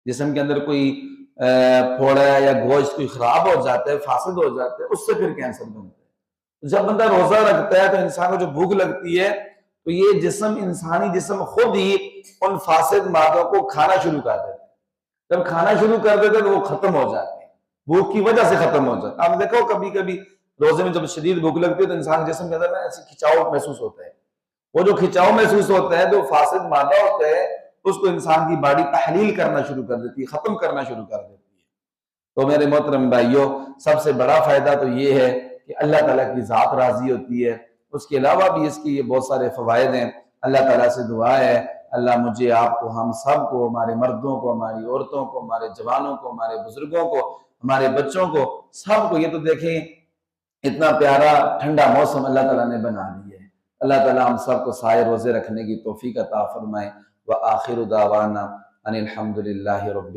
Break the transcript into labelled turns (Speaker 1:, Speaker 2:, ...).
Speaker 1: جسم کے اندر کوئی پھوڑا یا گوشت کوئی خراب ہو جاتا ہے، فاسد ہو جاتا ہے، اس سے پھر کینسر بنتا ہے۔ جب بندہ روزہ رکھتا ہے تو انسان کو جو بھوک لگتی ہے تو یہ جسم، انسانی جسم خود ہی ان فاسد مادوں کو کھانا شروع کر دیتا ہے۔ جب کھانا شروع کر دیتے تو وہ ختم ہو جاتے ہیں، بھوک کی وجہ سے ختم ہو جاتا ہے۔ آپ دیکھو کبھی کبھی روزے میں جب شدید بھوک لگتی ہے تو انسان کے جسم کے اندر ایسے کھچاؤ محسوس ہوتا ہے، وہ جو کھچاؤ محسوس ہوتا ہے جو فاسد مادہ ہوتا ہے اس کو انسان کی باڈی تحلیل کرنا شروع کر دیتی ہے، ختم کرنا شروع کر دیتی ہے۔ تو میرے محترم بھائیوں، سب سے بڑا فائدہ تو یہ ہے کہ اللہ تعالیٰ کی ذات راضی ہوتی ہے۔ اس کے علاوہ بھی اس کی یہ بہت سارے فوائد ہیں۔ اللہ تعالیٰ سے دعا ہے اللہ مجھے، آپ کو، ہم سب کو، ہمارے مردوں کو، ہماری عورتوں کو، ہمارے جوانوں کو، ہمارے بزرگوں کو، ہمارے بچوں کو، سب کو، یہ تو دیکھیں اتنا پیارا ٹھنڈا موسم اللہ تعالیٰ نے بنا دیا ہے۔ اللہ تعالیٰ ہم سب کو سائے روزے رکھنے کی توفیق عطا فرمائے۔ وآخر دعوانا ان الحمد للہ رب